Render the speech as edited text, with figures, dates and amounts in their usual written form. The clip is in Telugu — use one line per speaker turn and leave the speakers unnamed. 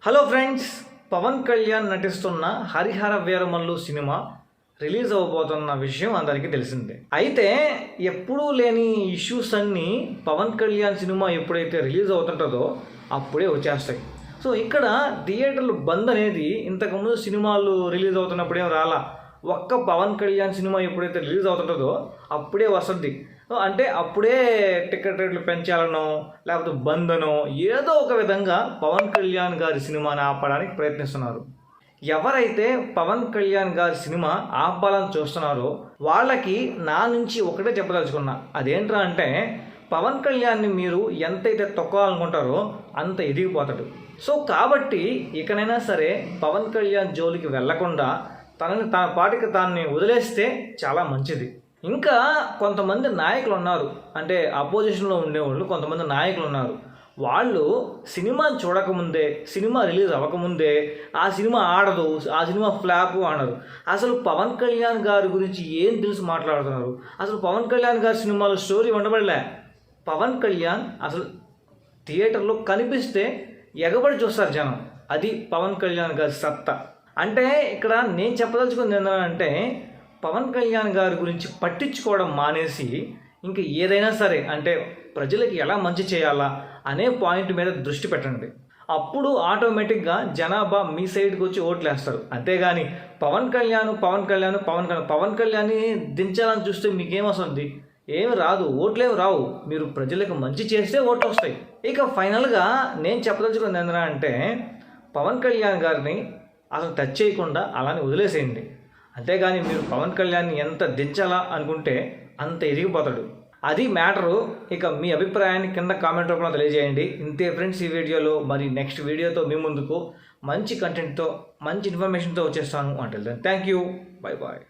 హలో ఫ్రెండ్స్, పవన్ కళ్యాణ్ నటిస్తున్న హరిహర వీరమల్లు సినిమా రిలీజ్ అవ్వబోతున్న విషయం అందరికీ తెలిసిందే. అయితే ఎప్పుడూ లేని ఇష్యూస్ అన్నీ పవన్ కళ్యాణ్ సినిమా ఎప్పుడైతే రిలీజ్ అవుతుంటుందో అప్పుడే వచ్చేస్తాయి. సో ఇక్కడ థియేటర్లు బంద్ అనేది ఇంతకుముందు సినిమాలు రిలీజ్ అవుతున్నప్పుడేం రాలా. ఒక్క పవన్ కళ్యాణ్ సినిమా ఎప్పుడైతే రిలీజ్ అవుతుంటుందో అప్పుడే వస్తుంది. అంటే అప్పుడే టికెట్ రేట్లు పెంచాలనో లేకపోతే బంద్ అనో ఏదో ఒక విధంగా పవన్ కళ్యాణ్ గారి సినిమాని ఆపడానికి ప్రయత్నిస్తున్నారు. ఎవరైతే పవన్ కళ్యాణ్ గారి సినిమా ఆపాలని చూస్తున్నారో వాళ్ళకి నా నుంచి ఒకటే చెప్పదలుచుకున్నా. అదేంట్రా అంటే, పవన్ కళ్యాణ్ని మీరు ఎంతైతే తొక్కాలనుకుంటారో అంత ఎదిగిపోతాడు. సో కాబట్టి ఇకనైనా సరే పవన్ కళ్యాణ్ జోలికి వెళ్లకుండా తన పాటికి తాన్ని వదిలేస్తే చాలా మంచిది. ఇంకా కొంతమంది నాయకులు ఉన్నారు, అంటే అపోజిషన్లో ఉండేవాళ్ళు కొంతమంది నాయకులు ఉన్నారు. వాళ్ళు సినిమాని చూడకముందే, సినిమా రిలీజ్ అవ్వకముందే ఆ సినిమా ఆడదు, ఆ సినిమా ఫ్లాప్ అనరు. అసలు పవన్ కళ్యాణ్ గారి గురించి ఏం తెలిసి మాట్లాడుతున్నారు? అసలు పవన్ కళ్యాణ్ గారి సినిమాలో స్టోరీ ఉండబడలే. పవన్ కళ్యాణ్ అసలు థియేటర్లో కనిపిస్తే ఎగబడి చూస్తారు జనం. అది పవన్ కళ్యాణ్ గారి సత్తా. అంటే ఇక్కడ నేను చెప్పదలుచుకుంది ఏంటంటే, పవన్ కళ్యాణ్ గారి గురించి పట్టించుకోవడం మానేసి ఇంక ఏదైనా సరే అంటే ప్రజలకి ఎలా మంచి చేయాలా అనే పాయింట్ మీద దృష్టి పెట్టండి. అప్పుడు ఆటోమేటిక్గా జనాభా మీ సైడ్కి వచ్చి ఓట్లు వేస్తారు. అంతేగాని పవన్ కళ్యాణ్ని దించాలని చూస్తే మీకేమొస్తుంది? ఏమి రాదు, ఓట్లేమి రావు. మీరు ప్రజలకు మంచి చేస్తే ఓట్లు వస్తాయి. ఇక ఫైనల్గా నేను చెప్పదలుచుకుంది ఏంటంటే, పవన్ కళ్యాణ్ గారిని అసలు టచ్ చేయకుండా అలానే వదిలేసేయండి. అంతేగాని మీరు పవన్ కళ్యాణ్ని ఎంత దించాలా అనుకుంటే అంత ఎదిగిపోతాడు. అది మ్యాటరు. ఇక మీ అభిప్రాయాన్ని కింద కామెంట్ రూపంలో తెలియజేయండి. ఇంతే ఫ్రెండ్స్ ఈ వీడియోలో. మరి నెక్స్ట్ వీడియోతో మీ ముందుకు మంచి కంటెంట్తో, మంచి ఇన్ఫర్మేషన్తో వచ్చేస్తాను. అంటే థ్యాంక్ యూ, బై బాయ్.